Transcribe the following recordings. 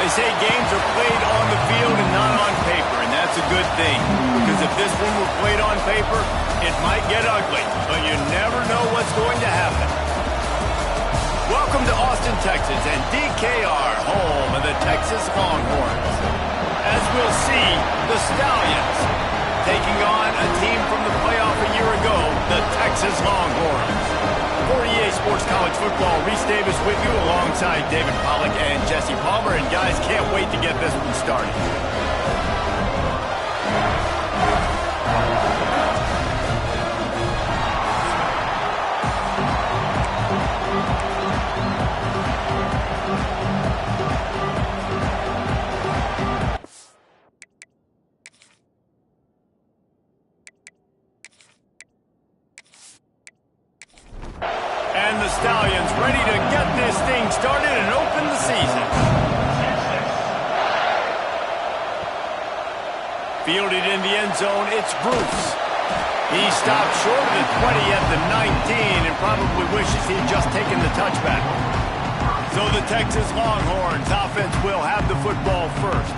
They say games are played on the field and not on paper, and that's a good thing. Because if this one were played on paper, it might get ugly, but you never know what's going to happen. Welcome to Austin, Texas, and DKR, home of the Texas Longhorns. As we'll see, the Stallions taking on a team from the playoff a year ago, the Texas Longhorns. For EA Sports College Football, Reese Davis with you alongside David Pollack and Jesse Palmer. And guys, can't wait to get this one started. And the Stallions ready to get this thing started and open the season. Fielded in the end zone, it's Bruce. He stopped short of the 20 at the 19 and probably wishes he'd just taken the touchback. So the Texas Longhorns offense will have the football first.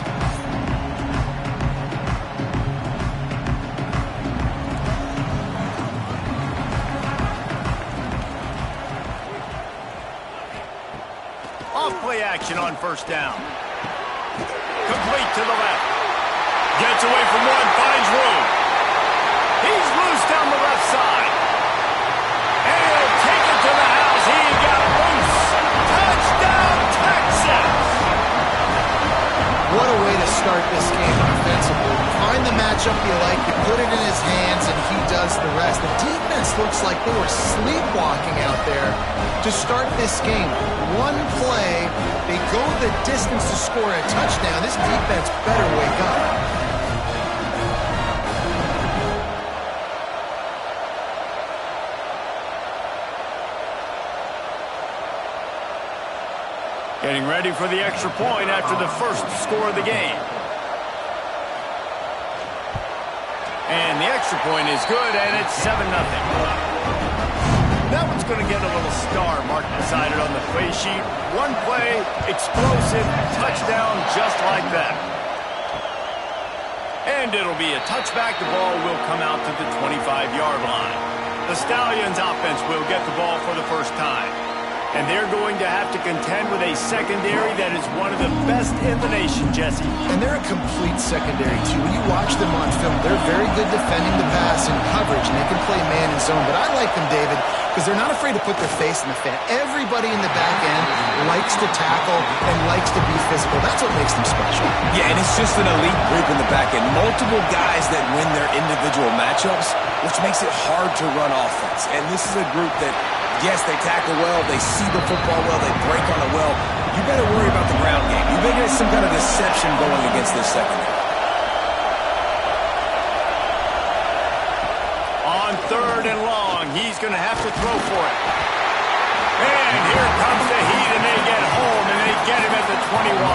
Off-play action on first down. Complete to the left. Gets away from one, finds room. He's loose down the left side. And he'll take it to the house. He got loose. Touchdown, Texas! What a way to start this game offensively. Find the matchup you like, you put it in his hands, and he does the rest. The defense looks like they were sleepwalking out there to start this game. One play, they go the distance to score a touchdown. This defense better wake up. Getting ready for the extra point after the first score of the game. And the extra point is good, and it's 7-0. That one's going to get a little star marked beside it on the play sheet. One play, explosive, touchdown just like that. And it'll be a touchback. The ball will come out to the 25-yard line. The Stallions offense will get the ball for the first time. And they're going to have to contend with a secondary that is one of the best in the nation, Jesse. And they're a complete secondary, too. When you watch them on film, they're very good defending the pass and coverage, and they can play man and zone. But I like them, David, because they're not afraid to put their face in the fan. Everybody in the back end likes to tackle and likes to be physical. That's what makes them special. Yeah, and it's just an elite group in the back end. Multiple guys that win their individual matchups, which makes it hard to run offense. And this is a group that, yes, they tackle well, they see the football well, they break on it well. You better worry about the ground game. You better get some kind of deception going against this secondary. On 3rd and long, he's going to have to throw for it. And here comes the heat, and they get home, and they get him at the 21.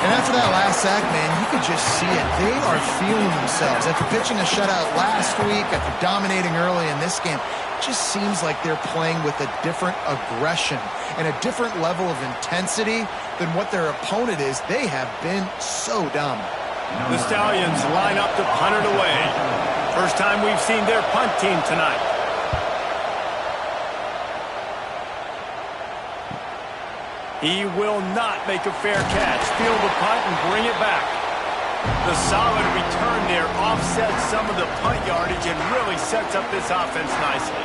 And after that last sack, man, you could just see it. They are feeling themselves. After pitching a shutout last week, after dominating early in this game, it just seems like they're playing with a different aggression and a different level of intensity than what their opponent is. They have been so dominant. The Stallions line up to punt it away. First time we've seen their punt team tonight. He will not make a fair catch. Field the punt and bring it back. The solid return there offsets some of the punt yardage and really sets up this offense nicely.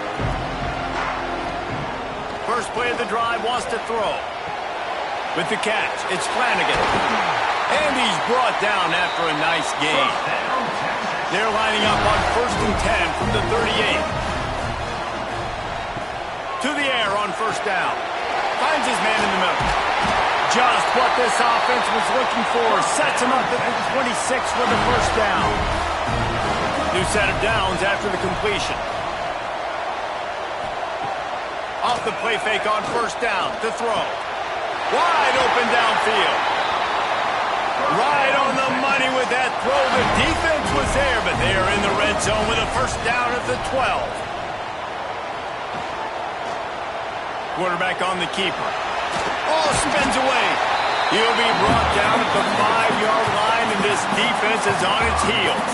First play of the drive wants to throw. With the catch, it's Flanagan. And he's brought down after a nice gain. They're lining up on 1st and 10 from the 38. To the air on first down. Finds his man in the middle. Just what this offense was looking for. Sets him up at the 26 for the first down. New set of downs after the completion. Off the play fake on first down to throw. Wide open downfield. Right on the money with that throw. The defense was there, but they are in the red zone with a first down at the 12. Quarterback on the keeper. Oh, spins away. He'll be brought down at the 5-yard line, and this defense is on its heels.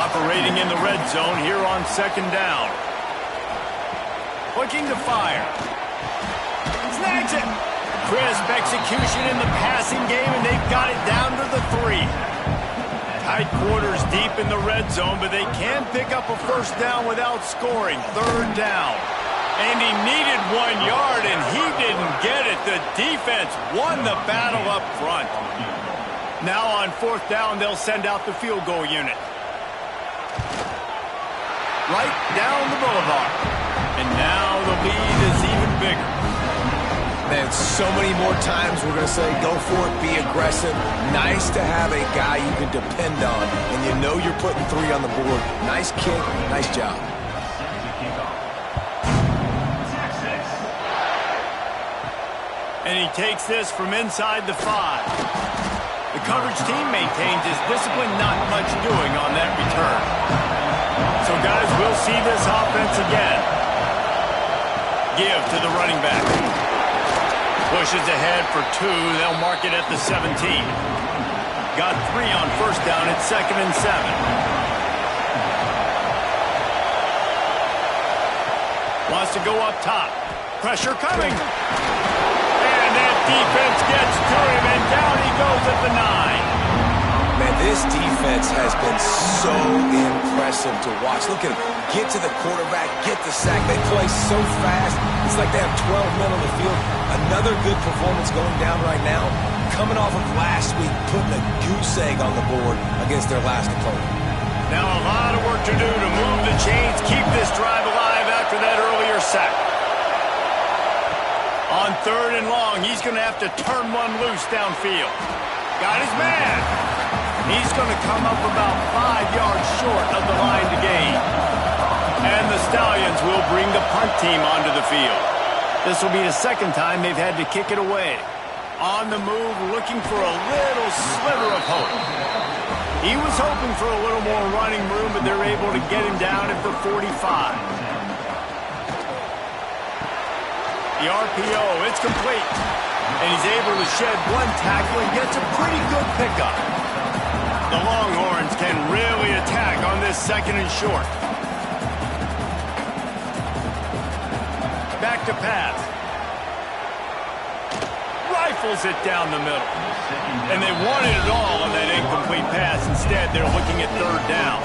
Operating in the red zone here on second down. Looking to fire. Snags it. Crisp execution in the passing game, and they've got it down to the 3. Tight quarters deep in the red zone, but they can pick up a first down without scoring. Third down. And he needed 1 yard, and he didn't get it. The defense won the battle up front. Now on fourth down, they'll send out the field goal unit. Right down the boulevard. And now the lead is even bigger. Man, so many more times we're going to say, go for it, be aggressive. Nice to have a guy you can depend on, and you know you're putting 3 on the board. Nice kick, nice job. And he takes this from inside the 5. The coverage team maintains his discipline, not much doing on that return. So, guys, we'll see this offense again. Give to the running back. Pushes ahead for 2. They'll mark it at the 17. Got 3 on first down at 2nd and 7. Wants to go up top. Pressure coming. That defense gets to him, and down he goes at the 9. Man, this defense has been so impressive to watch. Look at them. Get to the quarterback, get the sack. They play so fast. It's like they have 12 men on the field. Another good performance going down right now. Coming off of last week, putting a goose egg on the board against their last opponent. Now a lot of work to do to move the chains, keep this drive alive after that earlier sack. On 3rd and long, he's going to have to turn one loose downfield. Got his man. He's going to come up about 5 yards short of the line to gain. And the Stallions will bring the punt team onto the field. This will be the second time they've had to kick it away. On the move, looking for a little sliver of hope. He was hoping for a little more running room, but they're able to get him down at the 45. The RPO, it's complete. And he's able to shed 1 tackle and gets a pretty good pickup. The Longhorns can really attack on this 2nd and short. Back to pass. Rifles it down the middle. And they wanted it all on that incomplete pass. Instead, they're looking at 3rd down.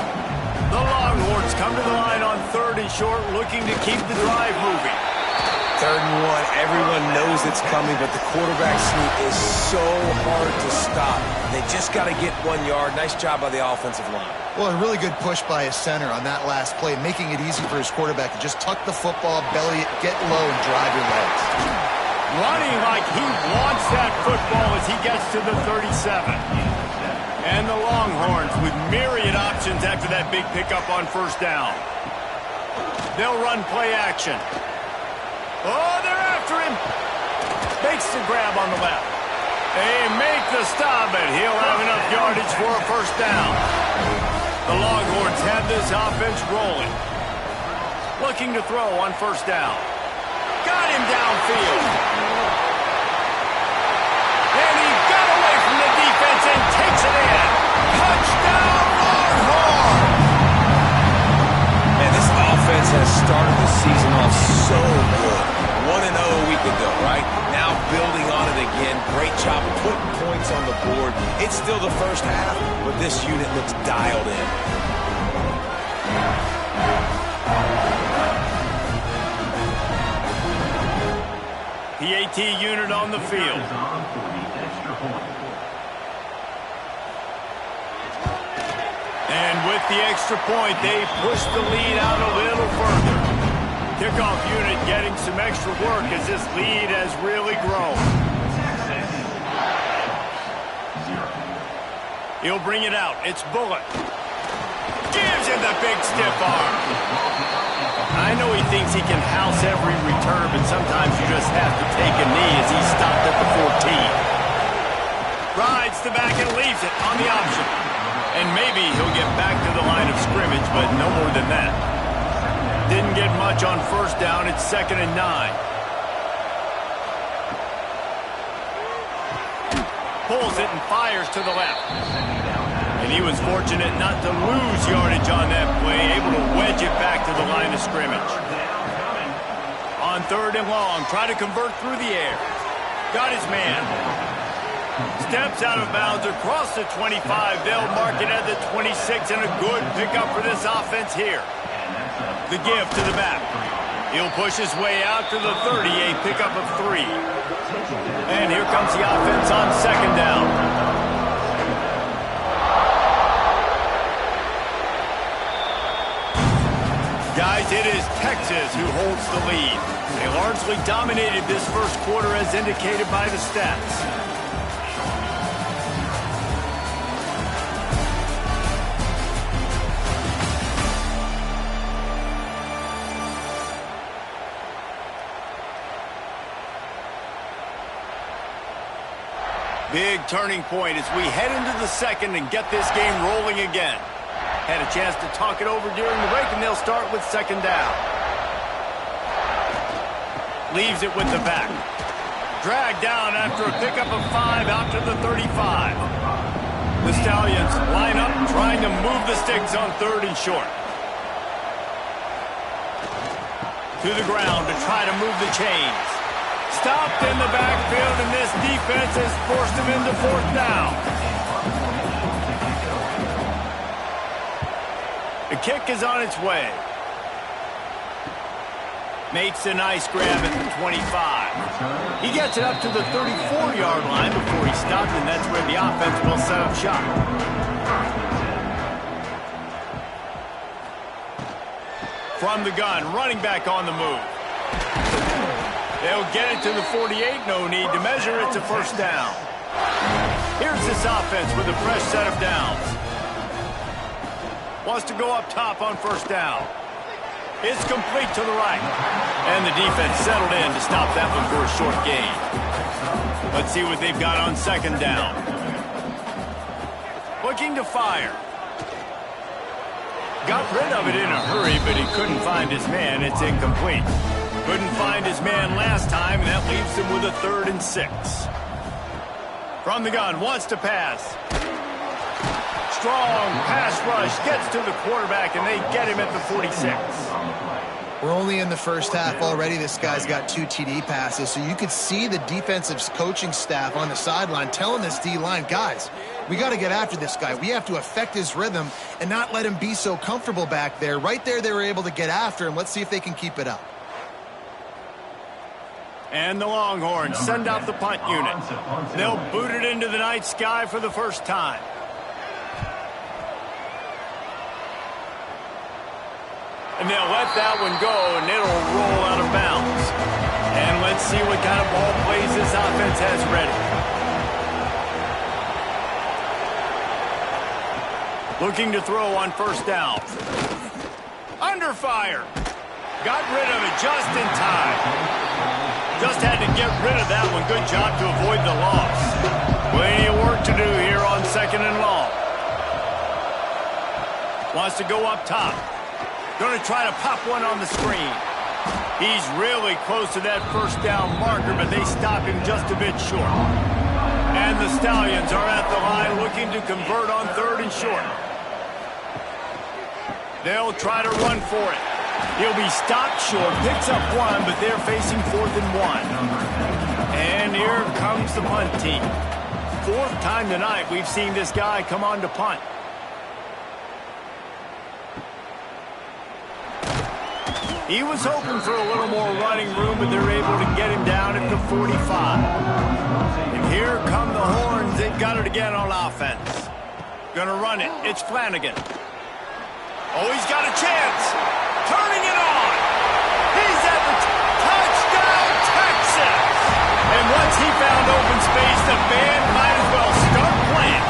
The Longhorns come to the line on 3rd and short, looking to keep the drive moving. 3rd and 1, everyone knows it's coming, but the quarterback sneak is so hard to stop. They just got to get 1 yard. Nice job by the offensive line. Well, a really good push by his center on that last play, making it easy for his quarterback to just tuck the football, belly it, get low, and drive your legs. Running like he wants that football as he gets to the 37. And the Longhorns with myriad options after that big pickup on first down. They'll run play action. Oh, they're after him. Makes the grab on the left. They make the stop, but he'll have enough yardage for a first down. The Longhorns have this offense rolling. Looking to throw on first down. Got him downfield. And he got away from the defense and takes it in. Touchdown, Longhorns! Man, this offense has started the season off so good. 1-0 a week ago, right? Now building on it again. Great job putting points on the board. It's still the first half, but this unit looks dialed in. PAT unit on the field. And with the extra point, they push the lead out a little further. Kickoff unit getting some extra work as this lead has really grown. He'll bring it out. It's Bullock. Gives him the big stiff arm. I know he thinks he can house every return, but sometimes you just have to take a knee as he stopped at the 14. Rides the back and leaves it on the option. And maybe he'll get back to the line of scrimmage, but no more than that. Didn't get much on first down. It's 2nd and 9. pulls it and fires to the left. And he was fortunate not to lose yardage on that play, able to wedge it back to the line of scrimmage. On 3rd and long, try to convert through the air. Got his man. Steps out of bounds across the 25. They'll mark it at the 26, and a good pickup for this offense here. The give to the back. He'll push his way out to the 30, a pickup of 3. And here comes the offense on 2nd down. Guys, it is Texas who holds the lead. They largely dominated this first quarter as indicated by the stats. Big turning point as we head into the second and get this game rolling again. Had a chance to talk it over during the break, and they'll start with 2nd down. Leaves it with the back. Dragged down after a pickup of 5 out to the 35. The Stallions line up trying to move the sticks on 3rd and short. To the ground to try to move the chains. Stopped in the backfield, and this defense has forced him into 4th down. The kick is on its way. Makes a nice grab at the 25. He gets it up to the 34-yard line before he stopped, and that's where the offense will set up shop. From the gun, running back on the move. They'll get it to the 48. No need to measure. It's a 1st down. Here's this offense with a fresh set of downs. Wants to go up top on 1st down. It's complete to the right. And the defense settled in to stop that one for a short gain. Let's see what they've got on 2nd down. Looking to fire. Got rid of it in a hurry, but he couldn't find his man. It's incomplete. Couldn't find his man last time, and that leaves him with a 3rd and 6. From the gun, wants to pass. Strong pass rush, gets to the quarterback, and they get him at the 46. We're only in the first half already. This guy's got 2 TD passes, so you could see the defensive coaching staff on the sideline telling this D-line, guys, we got to get after this guy. We have to affect his rhythm and not let him be so comfortable back there. Right there, they were able to get after him. Let's see if they can keep it up. And the Longhorns send out the punt unit. They'll boot it into the night sky for the first time. And they'll let that one go, and it'll roll out of bounds. And let's see what kind of ball plays this offense has ready. Looking to throw on 1st down. Under fire. Got rid of it just in time. Just had to get rid of that one. Good job to avoid the loss. Plenty of work to do here on 2nd and long. Wants to go up top. Going to try to pop one on the screen. He's really close to that 1st down marker, but they stop him just a bit short. And the Stallions are at the line looking to convert on 3rd and short. They'll try to run for it. He'll be stopped short, picks up 1, but they're facing 4th and 1. And here comes the punt team. 4th time tonight we've seen this guy come on to punt. He was hoping for a little more running room, but they're able to get him down at the 45. And here come the Horns. They've got it again on offense. Gonna run it. It's Flanagan. Oh, he's got a chance. Turning it on. He's at the touchdown, Texas. And once he found open space, the band might as well start playing.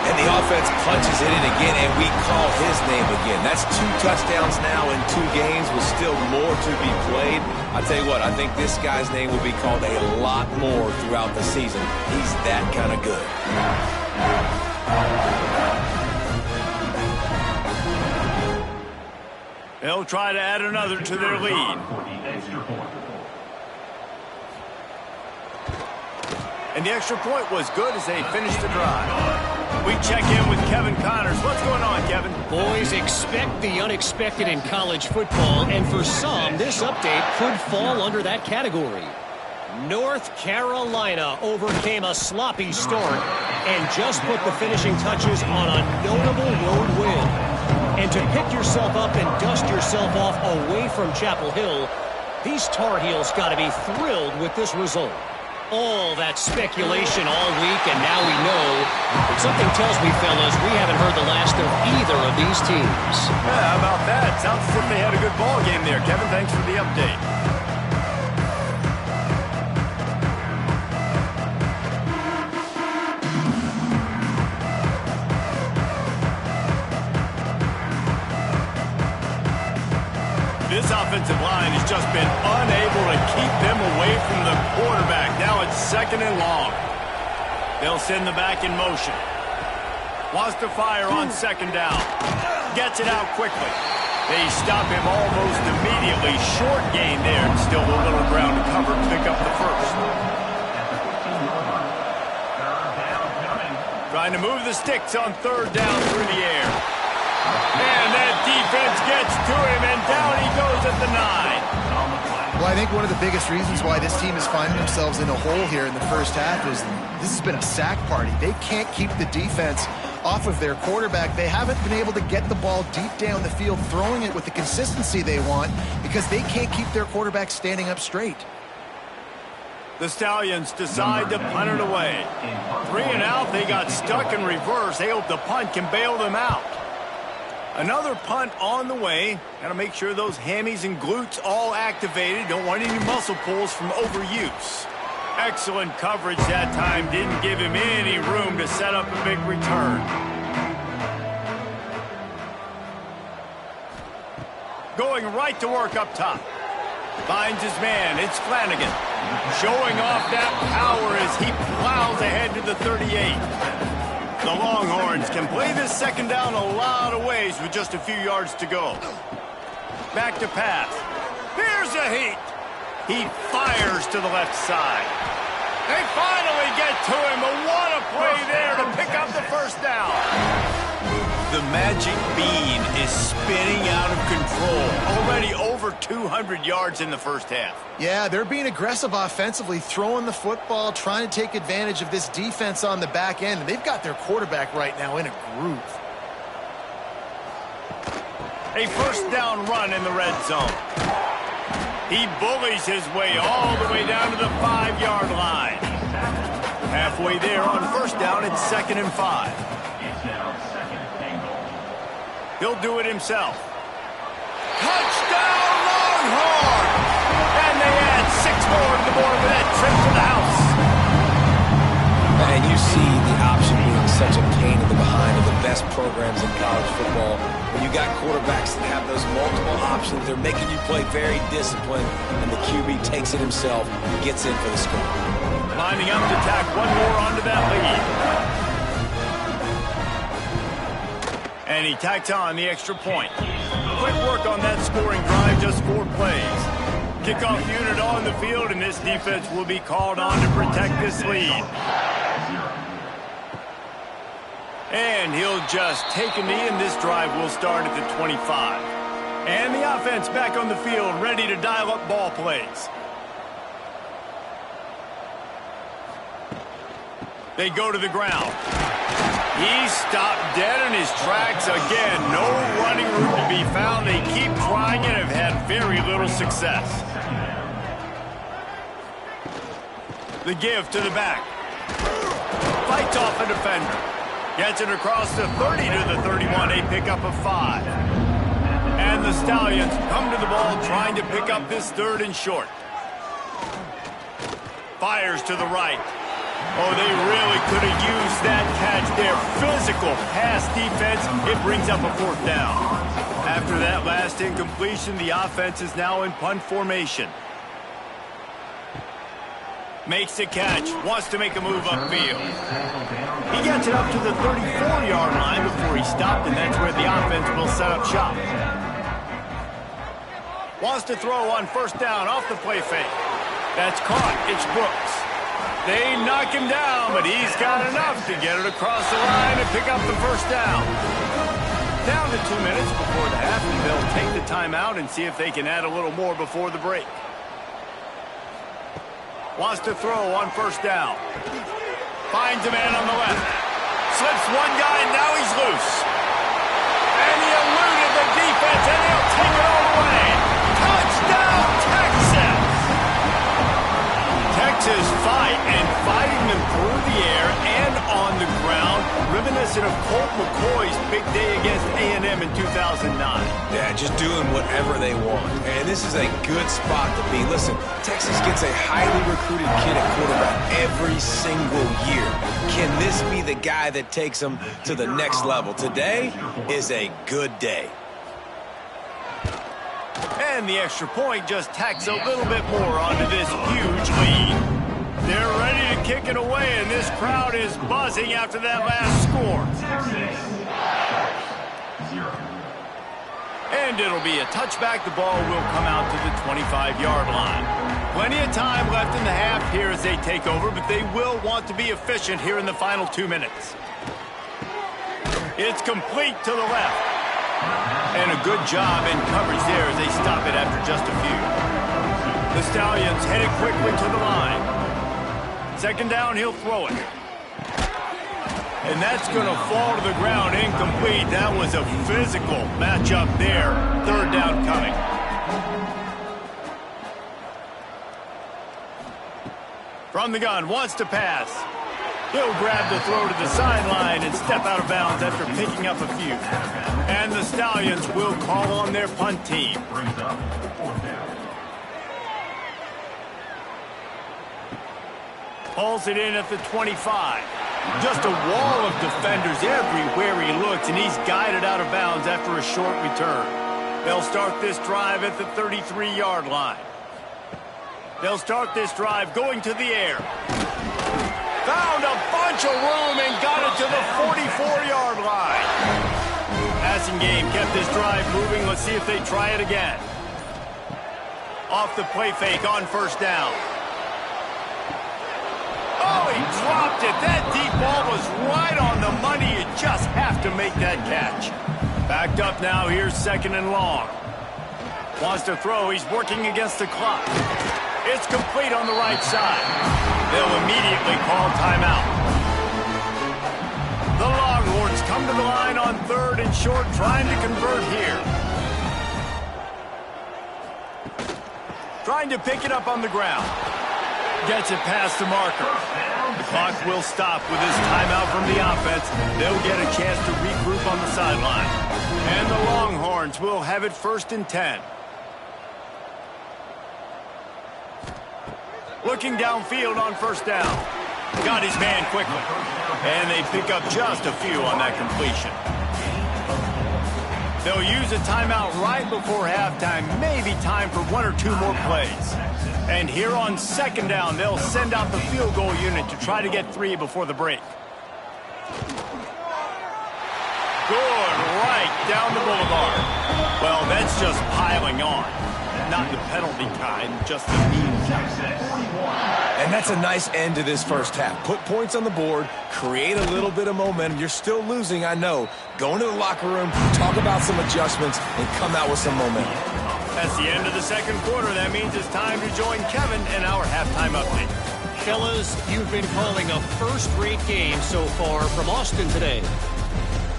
And the offense punches it in again, and we call his name again. That's 2 touchdowns now in 2 games with still more to be played. I'll tell you what, I think this guy's name will be called a lot more throughout the season. He's that kind of good. They'll try to add another to their lead. And the extra point was good as they finished the drive. We check in with Kevin Connors. What's going on, Kevin? Boys, expect the unexpected in college football, and for some, this update could fall under that category. North Carolina overcame a sloppy start and just put the finishing touches on a notable road win. And to pick yourself up and dust yourself off away from Chapel Hill, these Tar Heels got to be thrilled with this result. All that speculation all week, and now we know. Something tells me, fellas, we haven't heard the last of either of these teams. Yeah, how about that? Sounds as if they had a good ball game there. Kevin, thanks for the update. This offensive line has just been unable to keep them away from the quarterback. Now it's 2nd and long. They'll send the back in motion. Wants to fire on 2nd down. Gets it out quickly. They stop him almost immediately. Short gain there. Still a little ground to cover to pick up the first. Trying to move the sticks on 3rd down through the air. And that defense gets to him, and down he goes at the 9. Well, I think one of the biggest reasons why this team is finding themselves in a hole here in the first half is this has been a sack party. They can't keep the defense off of their quarterback. They haven't been able to get the ball deep down the field, throwing it with the consistency they want because they can't keep their quarterback standing up straight. The Stallions decide to punt it away. 3 and out, they got stuck in reverse. They hope the punt can bail them out. Another punt on the way. Got to make sure those hammies and glutes all activated. Don't want any muscle pulls from overuse. Excellent coverage that time. Didn't give him any room to set up a big return. Going right to work up top. Finds his man. It's Flanagan. Showing off that power as he plows ahead to the 38. The Longhorns can play this 2nd down a lot of ways with just a few yards to go. Back to pass. Here's a heat. He fires to the left side. They finally get to him, but what a play there to pick up the 1st down. The magic bean is spinning out of control. Already over 200 yards in the first half. Yeah, they're being aggressive offensively, throwing the football, trying to take advantage of this defense on the back end. And they've got their quarterback right now in a groove. A 1st down run in the red zone. He bullies his way all the way down to the 5-yard line. Halfway there on 1st down, it's 2nd and 5. He'll do it himself. Touchdown, Longhorn! And they add 6 more to the board with that trip to the house. And you see the option being such a pain in the behind of the best programs in college football. When you got quarterbacks that have those multiple options, they're making you play very disciplined, and the QB takes it himself and gets in for the score. Lining up to tack one more onto that lead. And he tacks on the extra point. Quick work on that scoring drive, just 4 plays. Kickoff unit on the field, and this defense will be called on to protect this lead. And he'll just take a knee, and this drive will start at the 25. And the offense back on the field, ready to dial up ball plays. They go to the ground. He stopped dead in his tracks again. No running room to be found. They keep trying and have had very little success. The give to the back. Fights off a defender. Gets it across the 30 to the 31. A pickup of 5. And the Stallions come to the ball trying to pick up this 3rd and short. Fires to the right. Oh, they really could have used that catch there. Physical pass defense. It brings up a 4th down. After that last incompletion, the offense is now in punt formation. Makes the catch. Wants to make a move upfield. He gets it up to the 34-yard line before he stopped, and that's where the offense will set up shop. Wants to throw on 1st down off the play fake. That's caught. It's Brooks. They knock him down, but he's got enough to get it across the line and pick up the first down. Down to 2 minutes before the half, and they'll take the timeout and see if they can add a little more before the break. Wants to throw on first down. Finds a man on the left. Slips one guy, and now he's loose. And he eluded the defense, and he'll take it all the way. Touchdown, Texas! Texas fighting them through the air and on the ground, reminiscent of Colt McCoy's big day against A&M in 2009. Yeah, just doing whatever they want. And this is a good spot to be. Listen, Texas gets a highly recruited kid at quarterback every single year. Can this be the guy that takes them to the next level? Today is a good day. And the extra point just tacks a little bit more onto this huge lead. They're ready to kick it away, and this crowd is buzzing after that last score. And it'll be a touchback. The ball will come out to the 25-yard line. Plenty of time left in the half here as they take over, but they will want to be efficient here in the final 2 minutes. It's complete to the left. And a good job in coverage there as they stop it after just a few. The Stallions headed quickly to the line. Second down, he'll throw it. And that's going to fall to the ground incomplete. That was a physical matchup there. Third down coming. From the gun, wants to pass. He'll grab the throw to the sideline and step out of bounds after picking up a few. And the Stallions will call on their punt team. Pulls it in at the 25. Just a wall of defenders everywhere he looks, and he's guided out of bounds after a short return. They'll start this drive at the 33-yard line. They'll start this drive going to the air. Found a bunch of room and got it to the 44-yard line. Passing game kept this drive moving. Let's see if they try it again. Off the play fake on first down. Oh, he dropped it. That deep ball was right on the money. You just have to make that catch. Backed up now. Here's second and long. Wants to throw. He's working against the clock. It's complete on the right side. They'll immediately call timeout. The Longhorns come to the line on third and short, trying to convert here. Trying to pick it up on the ground. Gets it past the marker. The clock will stop with this timeout from the offense. They'll get a chance to regroup on the sideline. And the Longhorns will have it 1st and 10. Looking downfield on first down. Got his man quickly. And they pick up just a few on that completion. They'll use a timeout right before halftime. Maybe time for 1 or 2 more plays. And here on second down, they'll send out the field goal unit to try to get 3 before the break. Good, right down the boulevard. Well, that's just piling on. Not the penalty kind, just the mean kind. And that's a nice end to this first half. Put points on the board, create a little bit of momentum. You're still losing, I know. Go into the locker room, talk about some adjustments, and come out with some momentum. That's the end of the second quarter. That means it's time to join Kevin in our halftime update. Fellas, you've been calling a first-rate game so far from Austin today.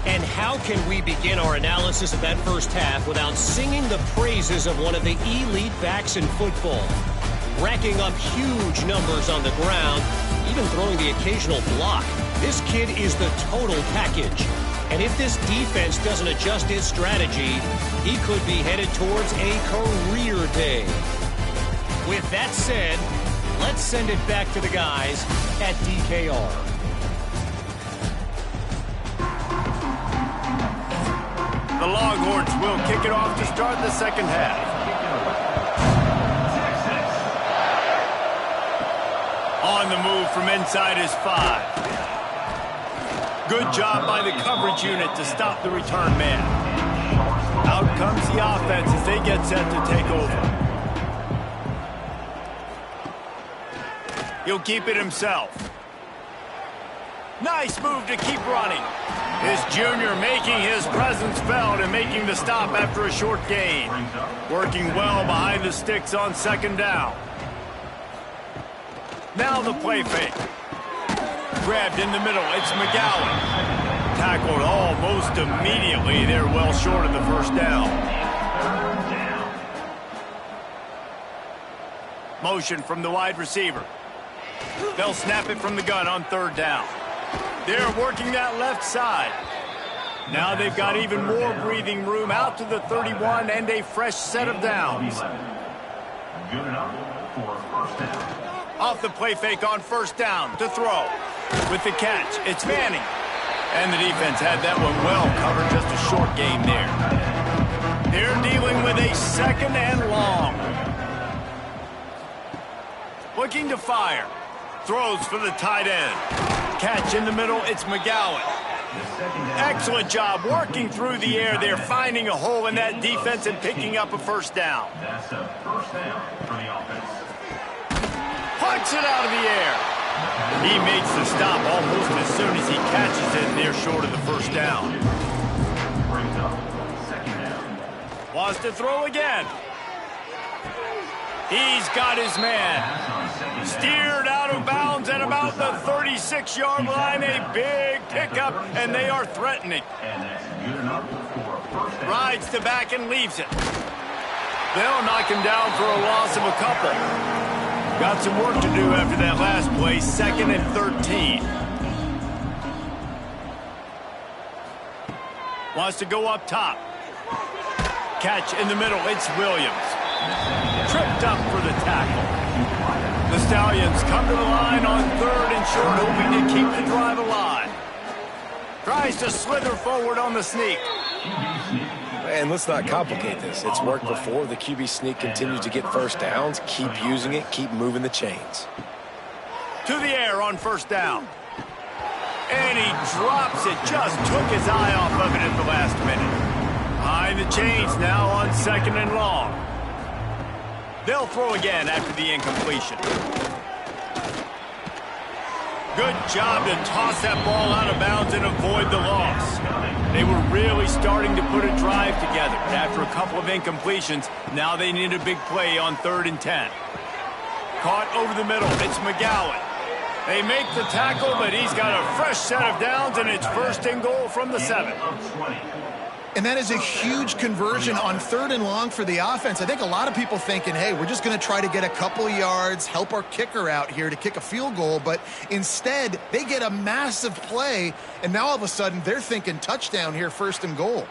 And how can we begin our analysis of that first half without singing the praises of one of the elite backs in football? Racking up huge numbers on the ground, even throwing the occasional block. This kid is the total package. And if this defense doesn't adjust its strategy, he could be headed towards a career day. With that said, let's send it back to the guys at DKR. The Longhorns will kick it off to start the second half. On the move from inside is 5. Good job by the coverage unit to stop the return man. Out comes the offense as they get set to take over. He'll keep it himself. Nice move to keep running. His junior making his presence felt and making the stop after a short gain. Working well behind the sticks on second down. Now the play fake. Grabbed in the middle. It's McGowan. Tackled almost immediately. They're well short of the first down. Motion from the wide receiver. They'll snap it from the gun on third down. They're working that left side. Now they've got even more breathing room out to the 31 and a fresh set of downs. Good enough for first down. Off the play fake on first down to throw. With the catch, it's Manning. And the defense had that one well covered, just a short game there. They're dealing with a second and long. Looking to fire. Throws for the tight end. Catch in the middle, it's McGowan. Excellent job working through the air. They're finding a hole in that defense and picking up a first down. That's a first down for the offense. Punts it out of the air. He makes the stop almost as soon as he catches it, and they're short of the first down. Brings up second down. Wants to throw again. He's got his man. Steered out of bounds at about the 36-yard line. A big pickup, and they are threatening. And that's good enough for a first down. Rides to back and leaves it. They'll knock him down for a loss of a couple. Got some work to do after that last play. Second and 13. Wants to go up top. Catch in the middle. It's Williams. Tripped up for the tackle. The Stallions come to the line on third and short, hoping to keep the drive alive. Tries to slither forward on the sneak. And let's not complicate this. It's worked before. The QB sneak continues to get first downs. Keep using it. Keep moving the chains. To the air on first down. And he drops it. Just took his eye off of it at the last minute. Behind the chains now on second and long. They'll throw again after the incompletion. Good job to toss that ball out of bounds and avoid the loss. They were really starting to put a drive together. And after a couple of incompletions, now they need a big play on 3rd and 10. Caught over the middle. It's McGowan. They make the tackle, but he's got a fresh set of downs, and it's 1st and goal from the 7. And that is a huge conversion on 3rd and long for the offense. I think a lot of people thinking, hey, we're just going to try to get a couple yards, help our kicker out here to kick a field goal. But instead, they get a massive play, and now all of a sudden they're thinking touchdown here, 1st and goal.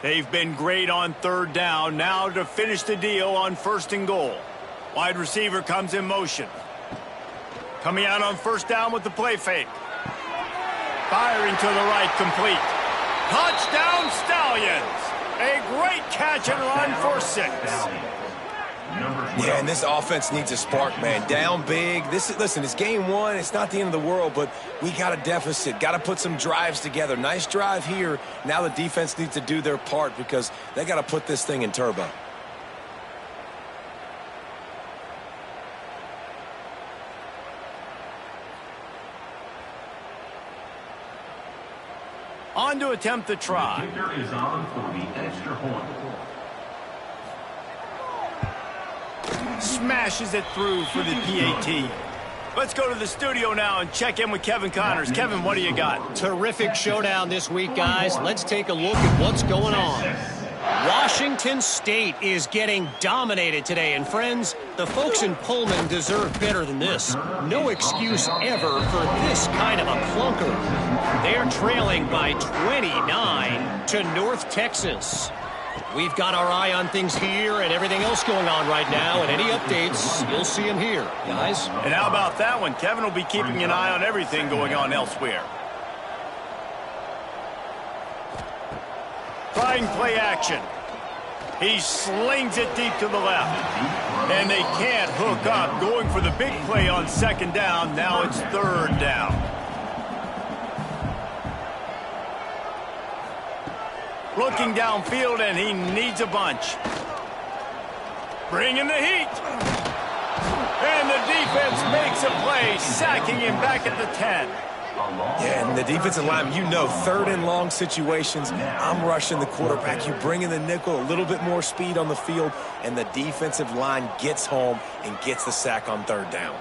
They've been great on 3rd down. Now to finish the deal on 1st and goal. Wide receiver comes in motion. Coming out on 1st down with the play fake. Firing to the right, complete. Touchdown Stallions! A great catch and run for 6. Yeah, and this offense needs a spark, man. Down big. Listen, it's game 1. It's not the end of the world, but we got a deficit. Got to put some drives together. Nice drive here. Now the defense needs to do their part because they got to put this thing in turbo. On to attempt the try. The kicker is on for the extra point. Smashes it through for the PAT. Let's go to the studio now and check in with Kevin Connors. Kevin, what do you got? Terrific showdown this week, guys. Let's take a look at what's going on. Washington State is getting dominated today, and friends, the folks in Pullman deserve better than this. No excuse ever for this kind of a clunker. They're trailing by 29 to North Texas. We've got our eye on things here and everything else going on right now, and any updates, you'll see them here, guys. And how about that one? Kevin will be keeping an eye on everything going on elsewhere. Trying play action. He slings it deep to the left. And they can't hook up. Going for the big play on 2nd down. Now it's 3rd down. Looking downfield, and he needs a bunch. Bringing the heat. And the defense makes a play, sacking him back at the 10. Yeah, and the defensive line, you know, 3rd and long situations, I'm rushing the quarterback. You bring in the nickel, a little bit more speed on the field, and the defensive line gets home and gets the sack on 3rd down.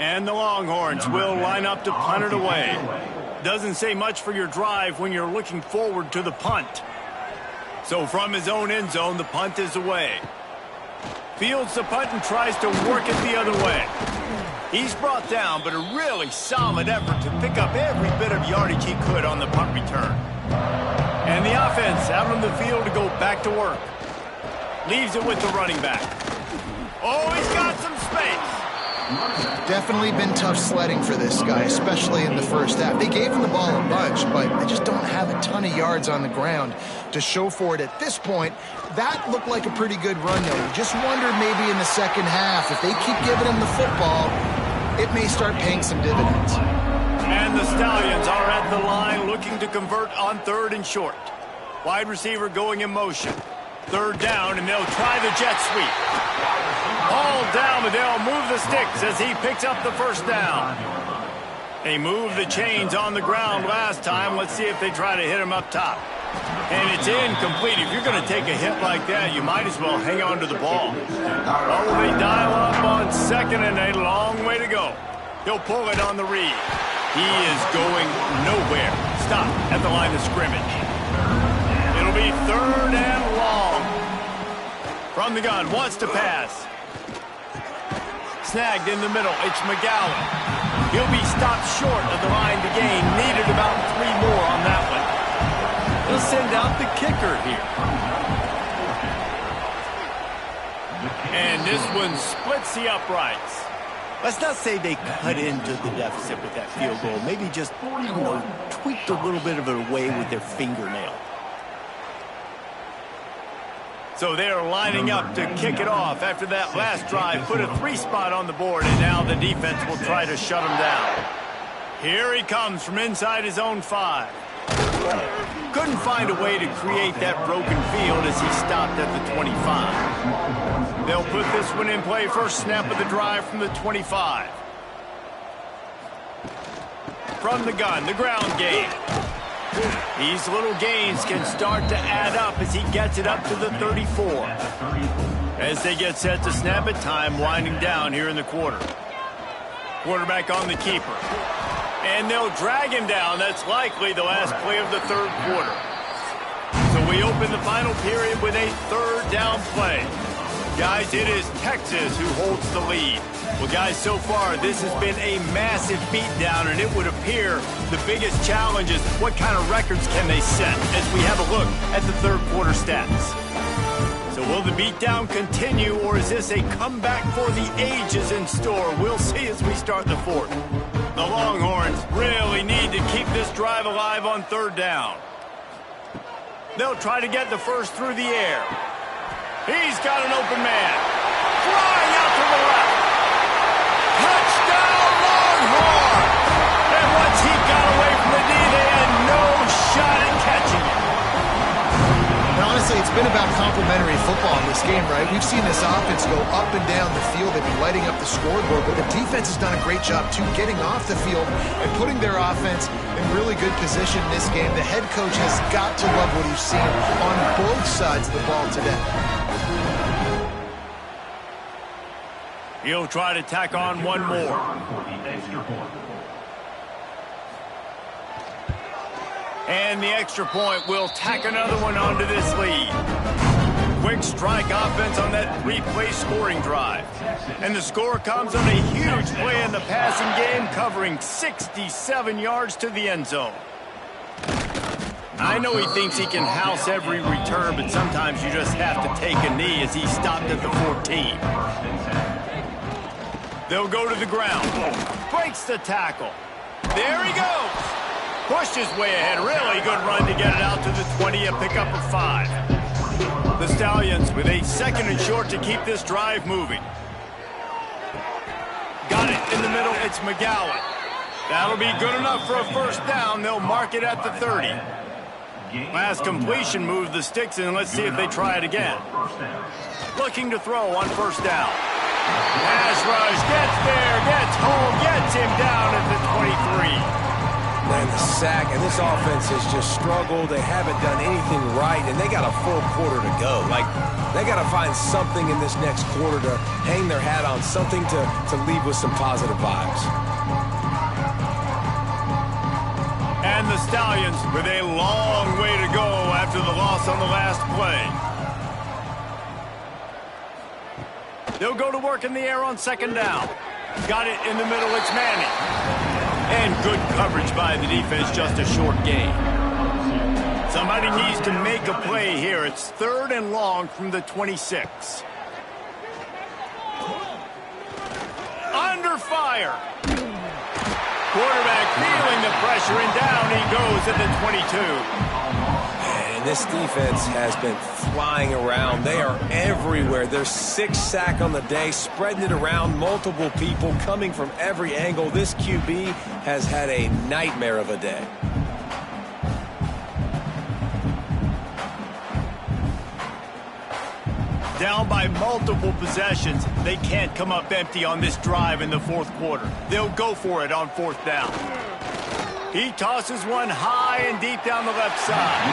And the Longhorns will line up to punt it away. Doesn't say much for your drive when you're looking forward to the punt. So from his own end zone, the punt is away. Fields the punt and tries to work it the other way. He's brought down, but a really solid effort to pick up every bit of yardage he could on the punt return. And the offense out on the field to go back to work. Leaves it with the running back. Oh, he's got some space. Definitely been tough sledding for this guy, especially in the first half. They gave him the ball a bunch, but they just don't have a ton of yards on the ground to show for it at this point. That looked like a pretty good run, though. You just wondered maybe in the second half, if they keep giving him the football, it may start paying some dividends. And the Stallions are at the line looking to convert on 3rd and short. Wide receiver going in motion. 3rd down, and they'll try the jet sweep. All down, but they'll move the sticks as he picks up the 1st down. They moved the chains on the ground last time. Let's see if they try to hit him up top. And it's incomplete. If you're going to take a hit like that, you might as well hang on to the ball. Oh, they dial up on 2nd, and a long way to go. He'll pull it on the read. He is going nowhere. Stop at the line of scrimmage. It'll be 3rd and long. From the gun, wants to pass. Snagged in the middle. It's McGowan. He'll be stopped short of the line to gain. Needed about 3 more on that one. They'll send out the kicker here. And this one splits the uprights. Let's not say they cut into the deficit with that field goal. Maybe just, tweaked a little bit of it away with their fingernail. So they're lining up to kick it off after that last drive. Put a 3 spot on the board, and now the defense will try to shut him down. Here he comes from inside his own 5. Couldn't find a way to create that broken field as he stopped at the 25. They'll put this one in play. First snap of the drive from the 25. From the gun, the ground game. These little gains can start to add up as he gets it up to the 34. As they get set to snap it, time winding down here in the quarter. Quarterback on the keeper. And they'll drag him down. That's likely the last play of the 3rd quarter. So we open the final period with a 3rd down play. Guys, it is Texas who holds the lead. Well, guys, so far, this has been a massive beatdown, and it would appear the biggest challenge is what kind of records can they set as we have a look at the 3rd quarter stats. So will the beatdown continue, or is this a comeback for the ages in store? We'll see as we start the 4th. The Longhorns really need to keep this drive alive on 3rd down. They'll try to get the first through the air. He's got an open man. Flying out to the left. Touchdown, Longhorn! And once he got away from the knee, they had no shot at catching it. And honestly, it's been about complementary football in this game, right? We've seen this offense go up and down the field. They've been lighting up the scoreboard, but the defense has done a great job, too, getting off the field and putting their offense in really good position in this game. The head coach has got to love what he's seen on both sides of the ball today. He'll try to tack on one more. And the extra point will tack another one onto this lead. Quick strike offense on that 3-play scoring drive. And the score comes on a huge play in the passing game, covering 67 yards to the end zone. I know he thinks he can house every return, but sometimes you just have to take a knee as he stopped at the 14. They'll go to the ground. Breaks the tackle. There he goes. Pushed his way ahead. Really good run to get it out to the 20, a pickup of 5. The Stallions with a 2nd and short to keep this drive moving. Got it in the middle. It's McGowan. That'll be good enough for a first down. They'll mark it at the 30. Last completion moved the sticks in. Let's see if they try it again. Looking to throw on first down. Pass rush, gets there, gets home, gets him down at the 23. Man, the sack, and this offense has just struggled. They haven't done anything right, and they got a full quarter to go. Like, they got to find something in this next quarter to hang their hat on, something to leave with some positive vibes. And the Stallions with a long way to go after the loss on the last play. They'll go to work in the air on 2nd down. Got it in the middle. It's Manning. And good coverage by the defense, just a short gain. Somebody needs to make a play here. It's 3rd and long from the 26. Under fire. Quarterback feeling the pressure, and down he goes at the 22. And this defense has been flying around. They are everywhere. There's 6 sacks on the day, spreading it around, multiple people coming from every angle. This QB has had a nightmare of a day. Down by multiple possessions. They can't come up empty on this drive in the 4th quarter. They'll go for it on 4th down. He tosses one high and deep down the left side.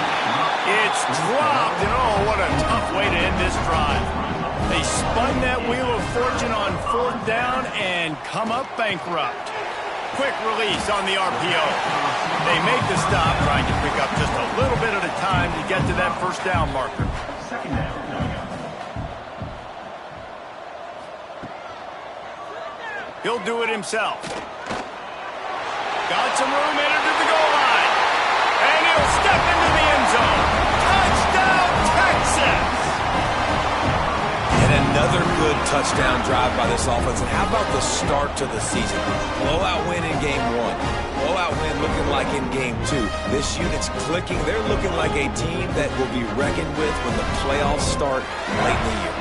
It's dropped, and oh, what a tough way to end this drive. They spun that wheel of fortune on 4th down and come up bankrupt. Quick release on the RPO. They make the stop, trying to pick up just a little bit at a time to get to that first down marker. 2nd down. He'll do it himself. Got some room, entered to the goal line. And he'll step into the end zone. Touchdown, Texas! And another good touchdown drive by this offense. And how about the start to the season? Blowout win in game 1. Blowout win looking like in game 2. This unit's clicking. They're looking like a team that will be reckoned with when the playoffs start late in the year.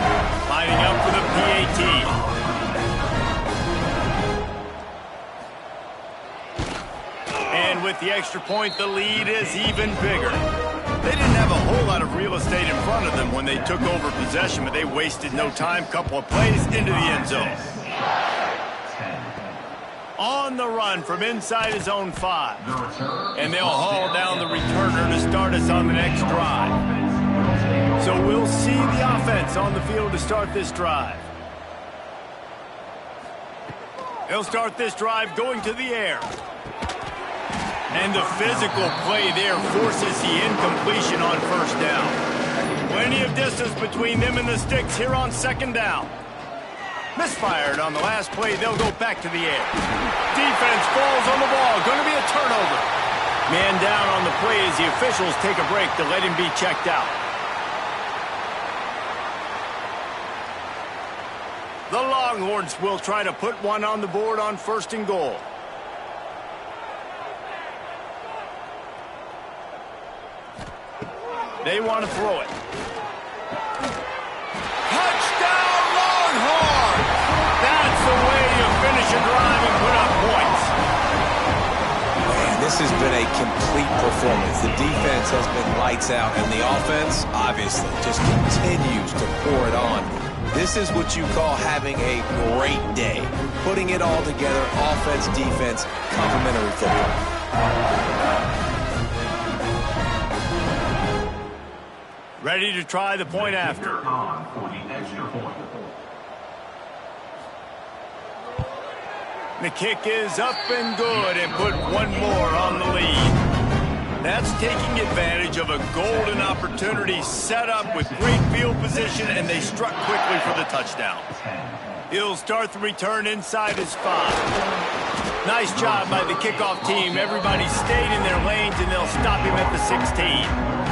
Lining up for the PAT. And with the extra point, the lead is even bigger. They didn't have a whole lot of real estate in front of them when they took over possession, but they wasted no time. Couple of plays into the end zone. On the run from inside his own 5. And they'll haul down the returner to start us on the next drive. So we'll see the offense on the field to start this drive. They'll start this drive going to the air. And the physical play there forces the incompletion on first down. Plenty of distance between them and the sticks here on 2nd down. Misfired on the last play. They'll go back to the air. Defense falls on the ball. Going to be a turnover. Man down on the play as the officials take a break to let him be checked out. The Longhorns will try to put one on the board on 1st and goal. They want to throw it. Touchdown, Longhorns! That's the way you finish a drive and put up points. Man, this has been a complete performance. The defense has been lights out, and the offense, obviously, just continues to pour it on. This is what you call having a great day. Putting it all together, offense, defense, complementary football. Ready to try the point after. The kick is up and good and put one more on the lead. That's taking advantage of a golden opportunity set up with great field position, and they struck quickly for the touchdown. He'll start the return inside his 5. Nice job by the kickoff team. Everybody stayed in their lanes, and they'll stop him at the 16.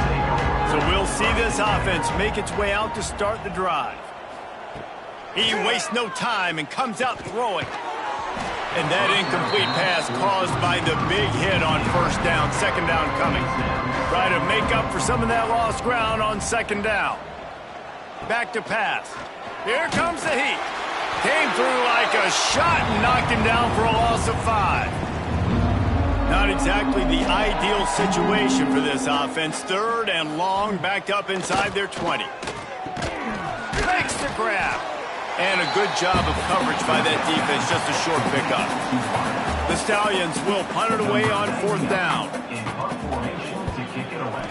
So we'll see this offense make its way out to start the drive. He wastes no time and comes out throwing. And that incomplete pass caused by the big hit on first down. Second down coming. Try to make up for some of that lost ground on second down. Back to pass. Here comes the heat. Came through like a shot and knocked him down for a loss of 5. Not exactly the ideal situation for this offense. Third and long, backed up inside their 20. Makes the grab. And a good job of coverage by that defense. Just a short pickup. The Stallions will punt it away on fourth down. In punt formation to kick it away.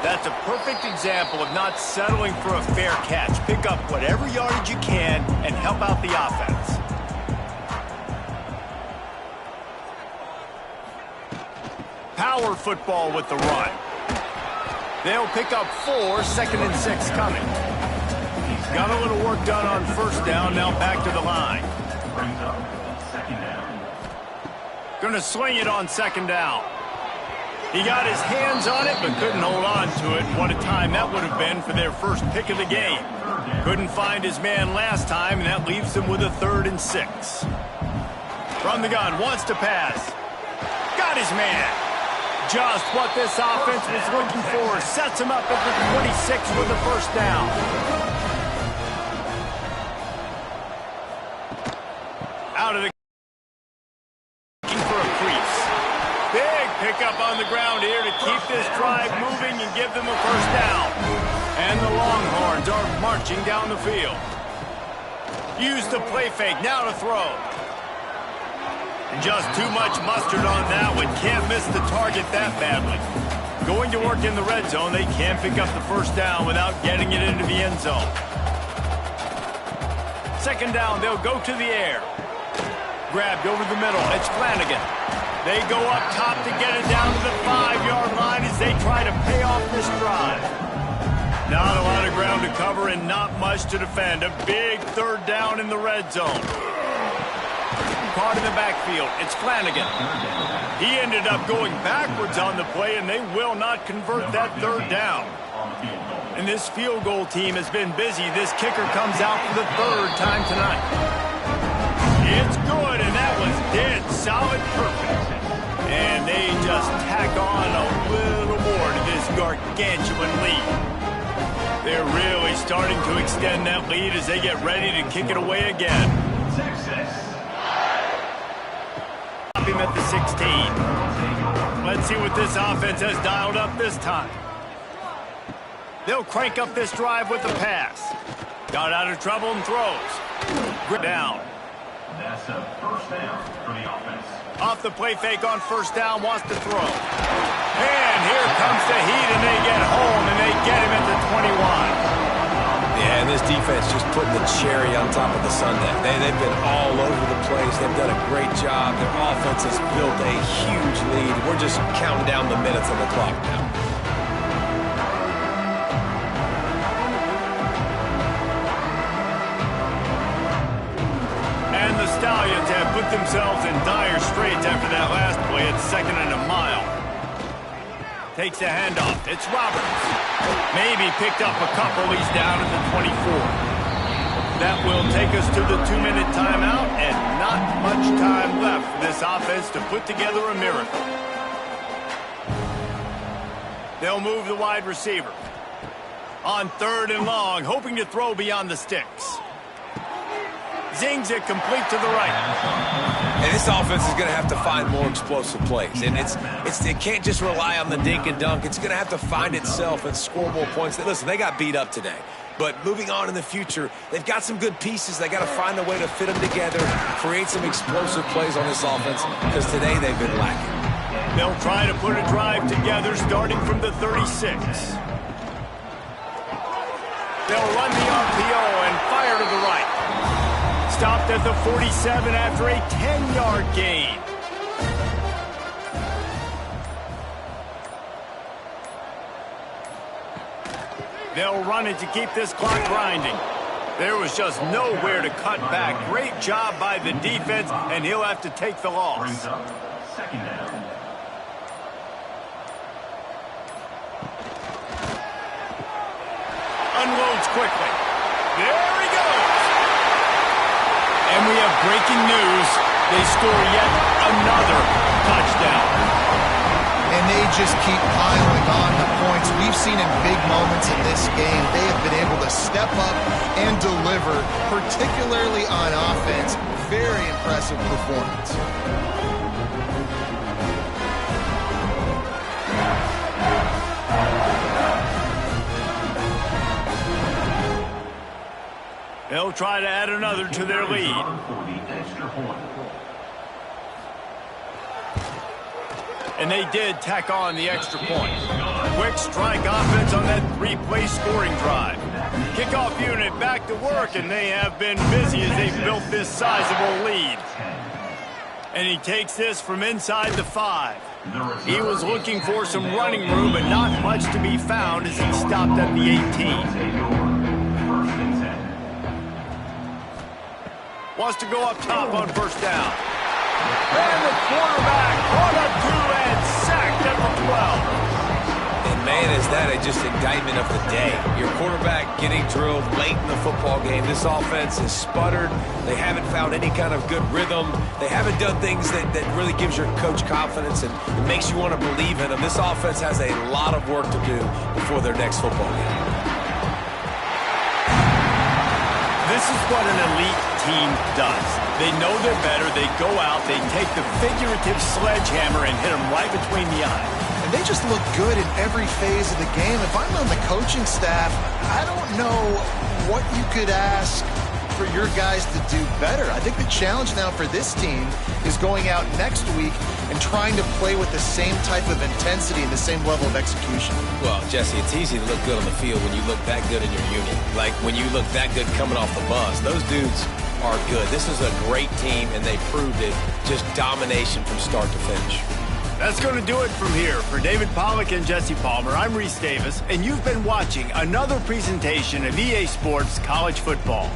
That's a perfect example of not settling for a fair catch. Pick up whatever yardage you can and help out the offense. Power football with the run. They'll pick up 4, second and 6 coming. Got a little work done on first down, now back to the line. Brings up second down. Gonna swing it on second down. He got his hands on it, but couldn't hold on to it. What a time that would have been for their first pick of the game. Couldn't find his man last time, and that leaves him with a 3rd and 6. From the gun, wants to pass. Got his man. Just what this offense was looking for. Sets him up at the 26 with the first down. Out of the looking for a crease. Big pickup on the ground here to keep this drive moving and give them a first down. And the Longhorns are marching down the field. Use the play fake, now to throw. Just too much mustard on that one. Can't miss the target that badly. Going to work in the red zone. They can't pick up the first down without getting it into the end zone. Second down, they'll go to the air. Grabbed over the middle. It's Flanagan. They go up top to get it down to the 5-yard line as they try to pay off this drive. Not a lot of ground to cover and not much to defend. A big third down in the red zone. Caught in the backfield. It's Flanagan. He ended up going backwards on the play, and they will not convert that third down. And this field goal team has been busy. This kicker comes out for the 3rd time tonight. It's good, and that was dead solid perfect. And they just tack on a little more to this gargantuan lead. They're really starting to extend that lead as they get ready to kick it away again. Him at the 16. Let's see what this offense has dialed up this time. They'll crank up this drive with the pass. Got out of trouble and throws. Down. That's a first down for the offense. Off the play fake on first down, wants to throw. And here comes the heat, and they get home, and they get him at the 21. Yeah, and this defense just putting the cherry on top of the sundae. They've been all over the place. They've done a great job. Their offense has built a huge lead. We're just counting down the minutes on the clock now. And the Stallions have put themselves in dire straits after that last play. It's 2nd and a mile. Takes a handoff. It's Roberts. Maybe picked up a couple. He's down at the 24. That will take us to the 2-minute timeout, and not much time left for this offense to put together a miracle. They'll move the wide receiver. On 3rd and long, hoping to throw beyond the sticks. Zings it complete to the right. And this offense is going to have to find more explosive plays. And it can't just rely on the dink and dunk. It's going to have to find itself and score more points. Listen, they got beat up today. But moving on in the future, they've got some good pieces. They got to find a way to fit them together, create some explosive plays on this offense, because today they've been lacking. They'll try to put a drive together starting from the 36. They'll run the RPO and fire to the right. Stopped at the 47 after a 10-yard gain. They'll run it to keep this clock grinding. There was just nowhere to cut back. Great job by the defense, and he'll have to take the loss. Brings up second down. A unloads quickly. There he goes. And we have breaking news. They score yet another touchdown. And they just keep piling on the points. We've seen in big moments in this game, they have been able to step up and deliver, particularly on offense. Very impressive performance. They'll try to add another to their lead. And they did tack on the extra point. Quick strike offense on that three-play scoring drive. Kickoff unit back to work, and they have been busy as they built this sizable lead. And he takes this from inside the 5. He was looking for some running room, but not much to be found as he stopped at the 18. Wants to go up top on first down. And the quarterback on a 2 and sacked at the 12. And man, is that just indictment of the day. Your quarterback getting drilled late in the football game. This offense has sputtered. They haven't found any kind of good rhythm. They haven't done things that really gives your coach confidence and it makes you want to believe in them. This offense has a lot of work to do before their next football game. This is what an elite team does. They know they're better. They go out. They take the figurative sledgehammer and hit them right between the eyes. And they just look good in every phase of the game. If I'm on the coaching staff, I don't know what you could ask for your guys to do better. I think the challenge now for this team is going out next week and trying to play with the same type of intensity and the same level of execution. Well, Jesse, it's easy to look good on the field when you look that good in your unit. Like when you look that good coming off the bus. Those dudes are good. This is a great team, and they proved it. Just domination from start to finish. That's going to do it from here. For David Pollack and Jesse Palmer, I'm Reese Davis, and you've been watching another presentation of EA Sports College Football.